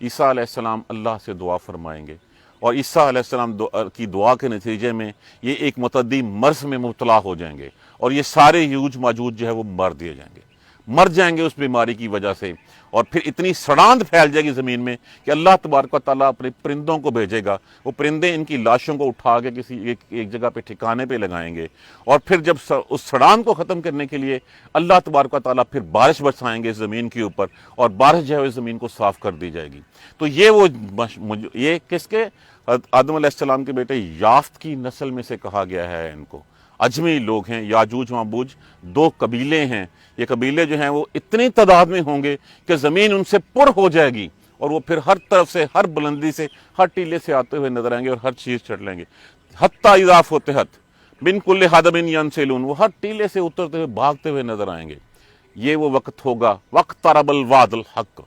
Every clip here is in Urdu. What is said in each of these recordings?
عیسیٰ علیہ السلام اللہ سے دعا فرمائیں گے اور عیسیٰ علیہ السلام کی دعا کے نتیجے میں یہ ایک متعدی مرض میں مبتلا ہو جائیں گے اور یہ سارے یوج ماجوج جو ہے وہ مر جائیں گے اس بیماری کی وجہ سے، اور پھر اتنی سڑاند پھیل جائے گی زمین میں کہ اللہ تبارک و تعالیٰ اپنے پرندوں کو بھیجے گا، وہ پرندے ان کی لاشوں کو اٹھا کے کسی ایک جگہ پہ ٹھکانے پہ لگائیں گے، اور پھر جب اس سڑاند کو ختم کرنے کے لیے اللہ تبارک و تعالیٰ پھر بارش برسائیں گے زمین کے اوپر، اور بارش جو ہے اس زمین کو صاف کر دی جائے گی۔ تو یہ کس کے؟ آدم علیہ السلام کے بیٹے یافت کی نسل میں سے کہا گیا ہے ان کو۔ اجمی لوگ ہیں، یاجوج ماجوج 2 قبیلے ہیں، یہ قبیلے جو ہیں وہ اتنی تعداد میں ہوں گے کہ زمین ان سے پر ہو جائے گی، اور وہ پھر ہر طرف سے، ہر بلندی سے، ہر ٹیلے سے آتے ہوئے نظر آئیں گے اور ہر چیز چڑھ لیں گے۔ حتیٰ اذا فتحت من کل حدب ینسلون، وہ ہر ٹیلے سے اترتے ہوئے بھاگتے ہوئے نظر آئیں گے۔ یہ وہ وقت ہوگا، واقترب الوعد الحق،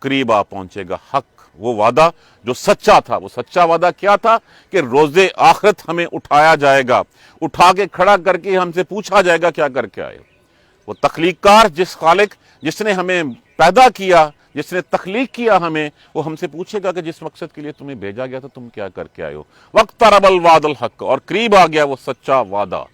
قریب آ پہنچے گا حق، وہ وعدہ جو سچا تھا۔ وہ سچا وعدہ کیا تھا؟ کہ روز آخرت ہمیں اٹھایا جائے گا، اٹھا کے کھڑا کر کے ہم سے پوچھا جائے گا کیا کر کے آئے۔ وہ تخلیق کار، جس خالق جس نے ہمیں پیدا کیا، جس نے تخلیق کیا ہمیں، وہ ہم سے پوچھے گا کہ جس مقصد کے لیے تمہیں بھیجا گیا تھا تم کیا کر کے آئے ہو۔ واقترب الوعد الحق، اور قریب آ گیا وہ سچا وعدہ۔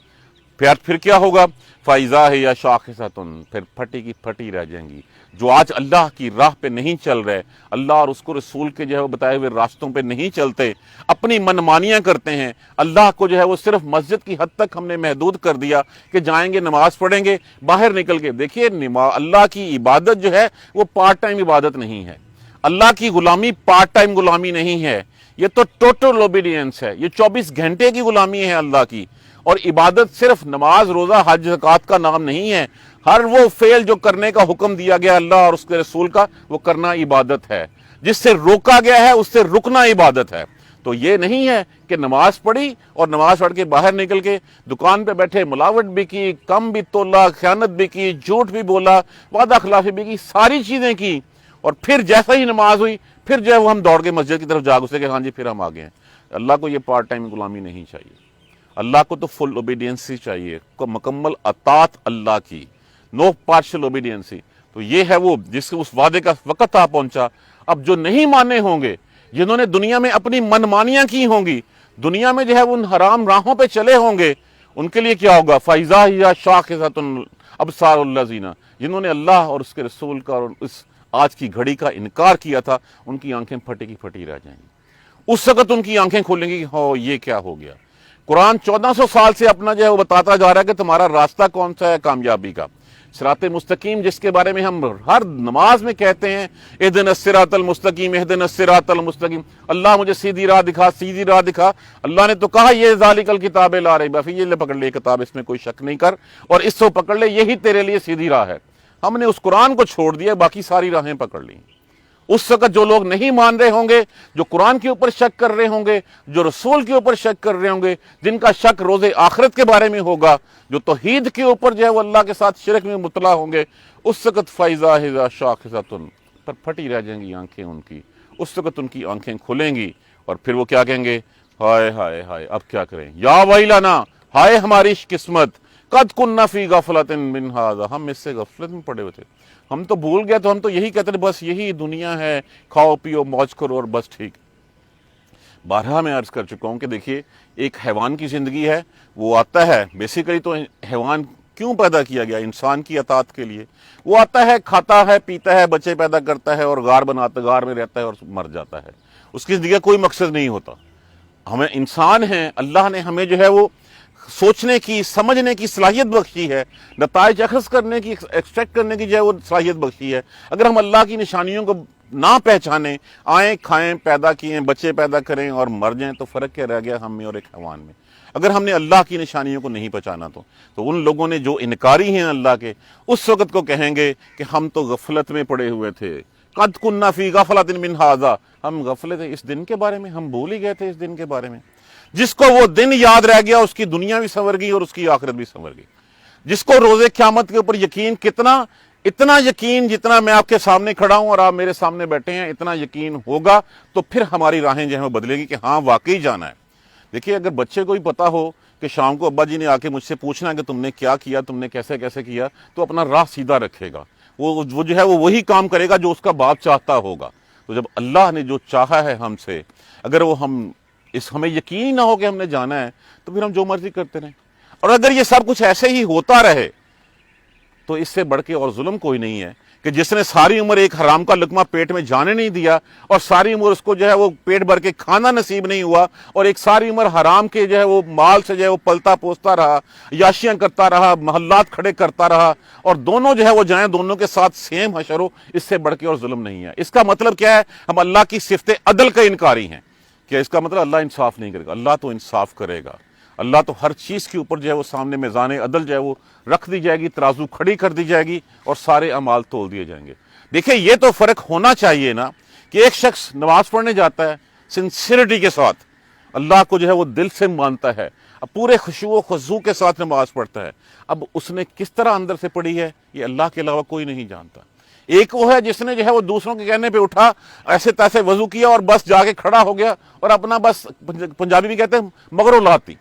پھر کیا ہوگا؟ فَإِذَا هِيَ شَاخِصَةٌ، پھر پھٹی کی پھٹی رہ جائیں گی۔ جو آج اللہ کی راہ پہ نہیں چل رہے، اللہ اور اس کو رسول کے جو ہے وہ بتائے ہوئے راستوں پہ نہیں چلتے، اپنی منمانیاں کرتے ہیں، اللہ کو جو ہے وہ صرف مسجد کی حد تک ہم نے محدود کر دیا کہ جائیں گے نماز پڑھیں گے، باہر نکل کے دیکھیے اللہ کی عبادت جو ہے وہ پارٹ ٹائم عبادت نہیں ہے، اللہ کی غلامی پارٹ ٹائم غلامی نہیں ہے، یہ تو ٹوٹل اوبیڈینس ہے، یہ 24 گھنٹے کی غلامی ہے اللہ کی۔ اور عبادت صرف نماز، روزہ، حج، زکوٰۃ کا نام نہیں ہے، ہر وہ فعل جو کرنے کا حکم دیا گیا اللہ اور اس کے رسول کا، وہ کرنا عبادت ہے۔ جس سے روکا گیا ہے اس سے رکنا عبادت ہے۔ تو یہ نہیں ہے کہ نماز پڑھی اور نماز پڑھ کے باہر نکل کے دکان پہ بیٹھے ملاوٹ بھی کی، کم بھی تولا، خیانت بھی کی، جھوٹ بھی بولا، وعدہ خلافی بھی کی، ساری چیزیں کی، اور پھر جیسا ہی نماز ہوئی پھر جو ہے وہ ہم دوڑ کے مسجد کی طرف جا گھسے کہ ہاں جی پھر ہم آ گئے ہیں۔ اللہ کو یہ پارٹ ٹائم غلامی نہیں چاہیے، اللہ کو تو فل اوبیڈینسی چاہیے، مکمل اطاعت اللہ کی، نو پارشل اوبیڈینسی۔ تو یہ ہے وہ جس اس وعدے کا وقت آ پہنچا۔ اب جو نہیں مانے ہوں گے، جنہوں نے دنیا میں اپنی منمانیاں کی ہوں گی، دنیا میں جو ہے وہ ان حرام راہوں پہ چلے ہوں گے، ان کے لیے کیا ہوگا؟ فَإِذَا هِيَ شَاخِصَةٌ أَبْصَارُ الَّذِينَ، جنہوں نے اللہ اور اس کے رسول کا اور اس آج کی گھڑی کا انکار کیا تھا، ان کی آنکھیں پھٹی کی پھٹی رہ جائیں گی۔ اس وقت ان کی آنکھیں کھولیں گی کہ ہو یہ کیا ہو گیا۔ قرآن 1400 سال سے اپنا جو ہے وہ بتاتا جا رہا ہے کہ تمہارا راستہ کون سا ہے کامیابی کا، صراط مستقیم، جس کے بارے میں ہم ہر نماز میں کہتے ہیں اہدنا الصراط المستقیم، اہدنا الصراط المستقیم، اللہ مجھے سیدھی راہ دکھا، سیدھی راہ دکھا۔ اللہ نے تو کہا یہ ذالک الکتاب لا ریب فیہ، یہ لے پکڑ لے کتاب، اس میں کوئی شک نہیں کر، اور اس کو پکڑ لے، یہی تیرے لیے سیدھی راہ ہے۔ ہم نے اس قرآن کو چھوڑ دیا، باقی ساری راہیں پکڑ لیں۔ اس وقت جو لوگ نہیں مان رہے ہوں گے، جو قرآن کے اوپر شک کر رہے ہوں گے، جو رسول کے اوپر شک کر رہے ہوں گے، جن کا شک روز آخرت کے بارے میں ہوگا، جو توحید کے اوپر جو ہے وہ اللہ کے ساتھ شرک میں مبتلا ہوں گے، اس وقت فَإِذَا هِيَ شَاخِصَةٌ، پر پھٹی رہ جائیں گی آنکھیں ان کی۔ اس وقت ان کی آنکھیں کھلیں گی اور پھر وہ کیا کہیں گے؟ ہائے ہائے ہائے، اب کیا کریں؟ یا ویلنا، ہائے ہماری قسمت، قد کنا فی غفلۃ من ھذا، ہم اس سے غفلت میں پڑے ہوئے تھے، ہم تو بھول گئے، تو ہم تو یہی کہتے ہیں بس یہی دنیا ہے، کھاؤ پیو موج کرو اور بس ٹھیک۔ بارہا میں عرض کر چکا ہوں کہ دیکھیے ایک حیوان کی زندگی ہے، وہ آتا ہے بیسیکلی، تو حیوان کیوں پیدا کیا گیا؟ انسان کی اطاعت کے لیے۔ وہ آتا ہے، کھاتا ہے، پیتا ہے، بچے پیدا کرتا ہے اور غار میں رہتا ہے اور مر جاتا ہے۔ اس کی زندگی کا کوئی مقصد نہیں ہوتا۔ ہمیں انسان ہیں، اللہ نے ہمیں جو ہے وہ سوچنے کی، سمجھنے کی صلاحیت بخشی ہے، نتائج اخذ کرنے کی، ایکسٹریکٹ کرنے کی جو ہے وہ صلاحیت بخشی ہے۔ اگر ہم اللہ کی نشانیوں کو نہ پہچانیں، آئیں کھائیں، پیدا کیے، بچے پیدا کریں اور مر جائیں، تو فرق کیا رہ گیا ہم میں اور ایک حیوان میں؟ اگر ہم نے اللہ کی نشانیوں کو نہیں پہچانا تو ان لوگوں نے جو انکاری ہیں اللہ کے، اس وقت کو کہیں گے کہ ہم تو غفلت میں پڑے ہوئے تھے، قد کنا فی غفلۃ من ھذا، ہم غفلت اس دن کے بارے میں، ہم بھول ہی گئے تھے اس دن کے بارے میں۔ جس کو وہ دن یاد رہ گیا، اس کی دنیا بھی سنور گئی اور اس کی آخرت بھی سنور گئی۔ جس کو روز قیامت کے اوپر یقین، اتنا یقین جتنا میں آپ کے سامنے کھڑا ہوں اور آپ میرے سامنے بیٹھے ہیں، اتنا یقین ہوگا، تو پھر ہماری راہیں جو ہیں وہ بدلے گی کہ ہاں واقعی جانا ہے۔ دیکھیے اگر بچے کو ہی پتا ہو کہ شام کو ابا جی نے آ کے مجھ سے پوچھنا ہے کہ تم نے کیا کیا، تم نے کیسے کیسے کیا، تو اپنا راہ سیدھا رکھے گا، وہ جو ہے وہ وہی کام کرے گا جو اس کا باپ چاہتا ہوگا۔ تو جب اللہ نے جو چاہا ہے ہم سے، اگر وہ ہمیں یقین ہی نہ ہو کہ ہم نے جانا ہے، تو پھر ہم جو مرضی کرتے رہیں۔ اور اگر یہ سب کچھ ایسے ہی ہوتا رہے تو اس سے بڑھ کے اور ظلم کوئی نہیں ہے کہ جس نے ساری عمر ایک حرام کا لقمہ پیٹ میں جانے نہیں دیا، اور ساری عمر اس کو جو ہے وہ پیٹ بھر کے کھانا نصیب نہیں ہوا، اور ایک ساری عمر حرام کے جو ہے وہ مال سے جو ہے وہ پلتا پوستا رہا، یاشیاں کرتا رہا، محلات کھڑے کرتا رہا، اور دونوں جو ہے وہ جائیں دونوں کے ساتھ سیم حشر ہو، اس سے بڑھ کے اور ظلم نہیں ہے۔ اس کا مطلب کیا ہے؟ ہم اللہ کی صفت عدل کا انکاری ہیں۔ کہ اس کا مطلب اللہ انصاف نہیں کرے گا؟ اللہ تو انصاف کرے گا۔ اللہ تو ہر چیز کے اوپر جو ہے وہ سامنے میزان عدل جو ہے وہ رکھ دی جائے گی، ترازو کھڑی کر دی جائے گی، اور سارے اعمال تول دیے جائیں گے۔ دیکھیں یہ تو فرق ہونا چاہیے نا کہ ایک شخص نماز پڑھنے جاتا ہے سنسیئرٹی کے ساتھ، اللہ کو جو ہے وہ دل سے مانتا ہے، اب پورے خشوع و خضوع کے ساتھ نماز پڑھتا ہے، اب اس نے کس طرح اندر سے پڑھی ہے یہ اللہ کے علاوہ کوئی نہیں جانتا۔ ایک وہ ہے جس نے جو ہے وہ دوسروں کے کہنے پہ اٹھا، ایسے تیسے وضو کیا اور بس جا کے کھڑا ہو گیا، اور اپنا بس پنجابی بھی کہتے ہیں مگرو لاتی۔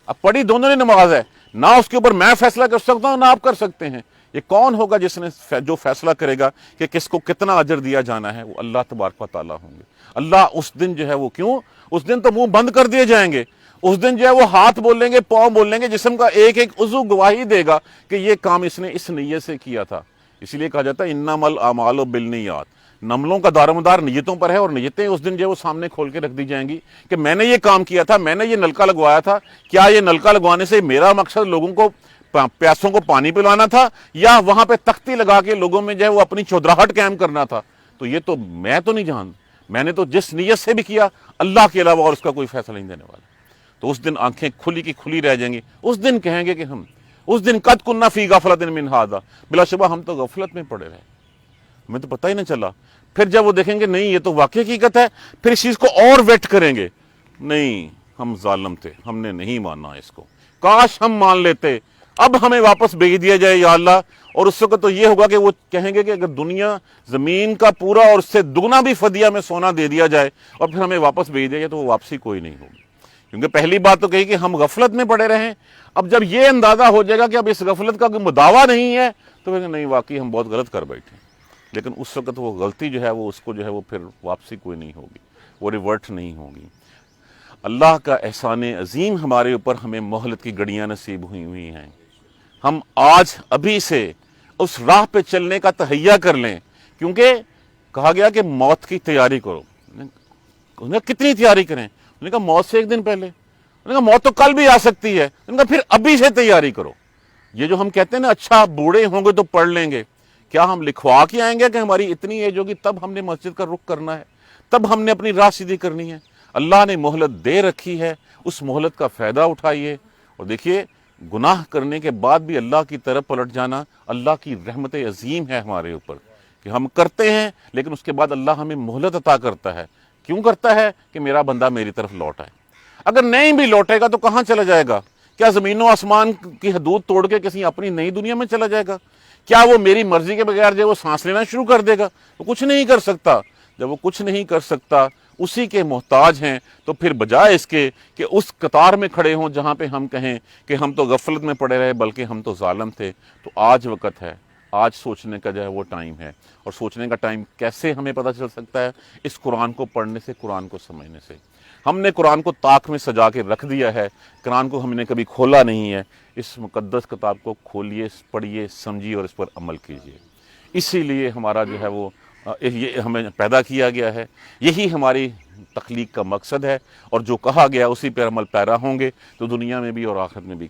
اب پڑھی دونوں نے نماز ہے، نہ اس کے اوپر میں فیصلہ کر سکتا ہوں نہ آپ کر سکتے ہیں۔ یہ کون ہوگا جس نے جو فیصلہ کرے گا کہ کس کو کتنا اجر دیا جانا ہے؟ وہ اللہ تبارک و تعالیٰ ہوں گے۔ اللہ اس دن جو ہے وہ کیوں؟ اس دن تو منہ بند کر دیے جائیں گے، اس دن جو ہے وہ ہاتھ بولیں گے، پاؤں بولیں گے، جسم کا ایک ایک عضو گواہی دے گا کہ یہ کام اس نے اس نیت سے کیا تھا۔ اسی لیے کہا جاتا ہے انما الاعمال بالنیات، نملوں کا دار و مدار نیتوں پر ہے، اور نیتیں اس دن جو ہے وہ سامنے کھول کے رکھ دی جائیں گی کہ میں نے یہ کام کیا تھا، میں نے یہ نلکا لگوایا تھا، کیا یہ نلکا لگوانے سے میرا مقصد لوگوں کو پیاسوں کو پانی پلانا تھا، یا وہاں پہ تختی لگا کے لوگوں میں جو ہے وہ اپنی چودراہٹ قائم کرنا تھا؟ تو یہ تو میں تو نہیں جان، میں نے تو جس نیت سے بھی کیا اللہ کے علاوہ اور اس کا کوئی فیصلہ نہیں دینے والا۔ تو اس دن آنکھیں کھلی کی کھلی رہ جائیں گی، اس دن کہیں گے کہ ہم اس دن قد کننا فی غفلۃ من ھذا، بلا شبہ ہم تو غفلت میں پڑے رہے، ہمیں تو پتہ ہی نہ چلا۔ پھر جب وہ دیکھیں گے نہیں یہ تو واقعی حقیقت ہے، پھر اس چیز کو اور ویٹ کریں گے، نہیں ہم ظالم تھے، ہم نے نہیں مانا اس کو، کاش ہم مان لیتے، اب ہمیں واپس بھیج دیا جائے یا اللہ۔ اور اس وقت تو یہ ہوگا کہ وہ کہیں گے کہ اگر دنیا زمین کا پورا اور اس سے دگنا بھی فدیہ میں سونا دے دیا جائے اور پھر ہمیں واپس بھیج دیا جائے تو وہ واپسی کوئی نہیں ہوگی، کیونکہ پہلی بات تو کہی کہ ہم غفلت میں پڑے رہیں۔ اب جب یہ اندازہ ہو جائے گا کہ اب اس غفلت کا کوئی مداوع نہیں ہے تو پھر نہیں واقعی ہم بہت غلط کر بیٹھے، لیکن اس وقت وہ غلطی جو ہے وہ اس کو جو ہے وہ پھر واپسی کوئی نہیں ہوگی، وہ ریورٹ نہیں ہوگی۔ اللہ کا احسان عظیم ہمارے اوپر، ہمیں مہلت کی گھڑیاں نصیب ہوئی ہیں۔ ہم آج ابھی سے اس راہ پہ چلنے کا تہیہ کر لیں، کیونکہ کہا گیا کہ موت کی تیاری کرو۔ انہیں کتنی تیاری کریں؟ انہوں نے کہا موت سے ایک دن پہلے، انہوں نے کہا موت تو کل بھی آ سکتی ہے، انہوں نے کہا پھر ابھی سے تیاری کرو۔ یہ جو ہم کہتے ہیں نا اچھا بوڑھے ہوں گے تو پڑھ لیں گے، کیا ہم لکھوا کے آئیں گے کہ ہماری اتنی ایج ہوگی تب ہم نے مسجد کا رخ کرنا ہے، تب ہم نے اپنی راہ سیدھی کرنی ہے؟ اللہ نے مہلت دے رکھی ہے، اس مہلت کا فائدہ اٹھائیے۔ اور دیکھیے گناہ کرنے کے بعد بھی اللہ کی طرف پلٹ جانا اللہ کی رحمت عظیم ہے ہمارے اوپر، کہ ہم کرتے ہیں لیکن اس کے بعد اللہ ہمیں مہلت عطا کرتا ہے۔ کیوں کرتا ہے؟ کہ میرا بندہ میری طرف لوٹ آئے۔ اگر نہیں بھی لوٹے گا تو کہاں چلا جائے گا؟ کیا زمین و آسمان کی حدود توڑ کے کسی اپنی نئی دنیا میں چلا جائے گا؟ کیا وہ میری مرضی کے بغیر جو وہ سانس لینا شروع کر دے گا؟ وہ کچھ نہیں کر سکتا۔ جب وہ کچھ نہیں کر سکتا، اسی کے محتاج ہیں، تو پھر بجائے اس کے کہ اس قطار میں کھڑے ہوں جہاں پہ ہم کہیں کہ ہم تو غفلت میں پڑے رہے بلکہ ہم تو ظالم تھے، تو آج وقت ہے، آج سوچنے کا جو ہے وہ ٹائم ہے۔ اور سوچنے کا ٹائم کیسے ہمیں پتہ چل سکتا ہے؟ اس قرآن کو پڑھنے سے، قرآن کو سمجھنے سے۔ ہم نے قرآن کو طاق میں سجا کے رکھ دیا ہے، قرآن کو ہم نے کبھی کھولا نہیں ہے۔ اس مقدس کتاب کو کھولیے، پڑھیے، سمجھیے اور اس پر عمل کیجیے۔ اسی لیے ہمارا جو ہے وہ یہ ہمیں پیدا کیا گیا ہے، یہی ہماری تخلیق کا مقصد ہے، اور جو کہا گیا اسی پر عمل پیرا ہوں گے تو دنیا میں بھی اور آخرت میں بھی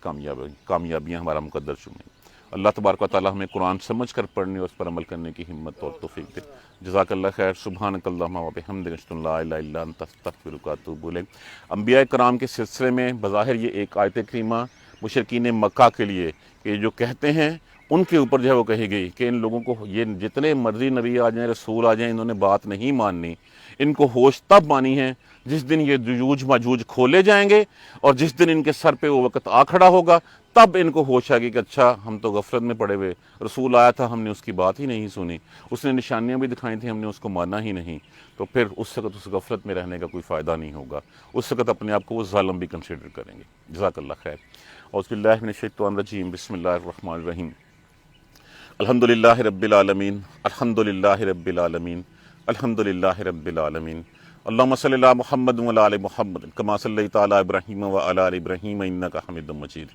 کامیابیاں ہمارا مقدر چنیں۔ اللہ تبارک و تعالی ہمیں قرآن سمجھ کر پڑھنے اور اس پر عمل کرنے کی ہمت اور توفیق دے۔ جزاک اللہ خیر۔ سبحانک اللہم و بحمدک، اشہد ان لا الہ الا انت، استغفرک و اتوب الیک۔ انبیاء کرام کے سلسلے میں بظاہر یہ ایک آیت کریمہ مشرکین مکہ کے لیے کہ جو کہتے ہیں ان کے اوپر جو ہے وہ کہی گئی کہ ان لوگوں کو یہ جتنے مرضی نبی آ جائیں، رسول آ جائیں، انہوں نے بات نہیں ماننی۔ ان کو ہوش تب مانی ہے جس دن یہ یجوج ماجوج کھولے جائیں گے، اور جس دن ان کے سر پہ وہ وقت آ کھڑا ہوگا تب ان کو ہوش آئے گی کہ اچھا ہم تو غفلت میں پڑے ہوئے، رسول آیا تھا ہم نے اس کی بات ہی نہیں سنی، اس نے نشانیاں بھی دکھائی تھیں ہم نے اس کو مانا ہی نہیں۔ تو پھر اس وقت اس غفلت میں رہنے کا کوئی فائدہ نہیں ہوگا، اس وقت اپنے آپ کو وہ ظالم بھی کنسیڈر کریں گے۔ جزاک اللہ خیر۔ اعوذ باللہ من الشیطان الرجیم، بسم اللہ الرحمن الرحیم۔ الحمدللہ رب العالمین، الحمدللہ رب العالمین، الحمدللہ رب العالمین اللہم صلی علی محمد وعلی آل محمد کما صلیت علی ابراہیم وعلی آل ابراہیم انک حمید مجید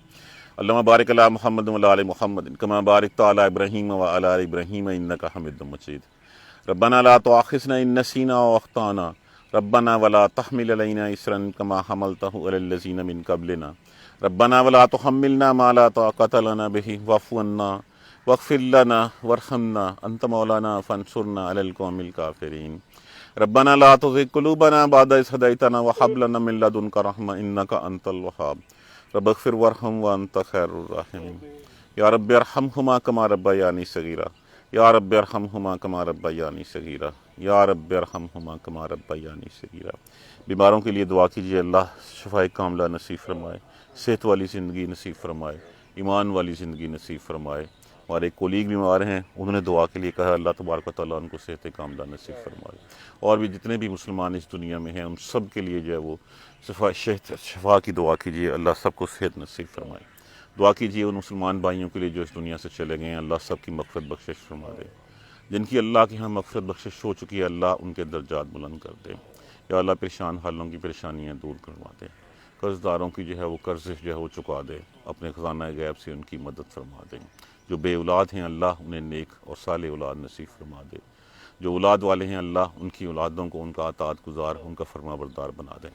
اللہم بارک علی محمد وعلی آل محمد کما بارکت علی ابراہیم وعلی آل ابراہیم انک حمید مجید ربنا لا تؤاخذنا ان نسینا واخطانا ربنا ولا تحمل علینا اصرا کما حملتہ علی الذین من قبلنا ربنا ولا تحملنا ما لا طاقۃ لنا به واعف عنا واغفر لنا وارحمنا انت مولانا فانصرنا علی القوم الکافرین ربنا لا تزغ قلوبنا بعد إذ هديتنا وهب لنا من لدنك رحمة إنك أنت الوهاب رب اغفر وارحم وأنت خير الراحمين يا رب ارحمهما كما ربياني صغيرا يا رب ارحمهما كما ربياني صغيرا يا رب ارحمهما كما ربياني صغيرا بیماروں کے لیے دعا کیجیے، اللہ شفائے کاملہ نصیب فرمائے، صحت والی زندگی نصیب فرمائے، ایمان والی زندگی نصیب فرمائے۔ ہمارے ایک کولیگ بیمار ہیں، انہوں نے دعا کے لیے کہا اللہ تبارک و تعالیٰ ان کو صحت کاملہ نصیب فرمائے، اور بھی جتنے بھی مسلمان اس دنیا میں ہیں ان سب کے لیے جو ہے وہ شفا کی دعا کیجیے، اللہ سب کو صحت نصیب فرمائے۔ دعا کیجیے ان مسلمان بھائیوں کے لیے جو اس دنیا سے چلے گئے ہیں، اللہ سب کی مغفرت بخشش فرما دے، جن کی اللہ کے ہاں مغفرت بخشش ہو چکی ہے اللہ ان کے درجات بلند کر دے، یا اللہ پریشان حالوں کی پریشانیاں دور کروا دے، قرض داروں کی جو ہے وہ قرض جو ہے وہ چکا دے، اپنے خزانہ غیب سے ان کی مدد فرما دے، جو بے اولاد ہیں اللہ انہیں نیک اور صالح اولاد نصیب فرما دے، جو اولاد والے ہیں اللہ ان کی اولادوں کو ان کا اطاعت گزار، ان کا فرما بردار بنا دیں۔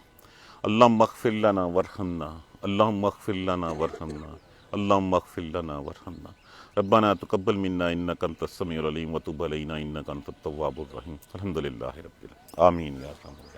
اللہم اغفر لنا وارحمنا، اللہم اغفر لنا وارحمنا، اللہم اغفر لنا وارحمنا، ربنا تقبل منا انک انت السمیع العلیم وتب علینا انک انت التواب الرحیم۔ الحمدللہ رب العالمین، آمین یا رحمن۔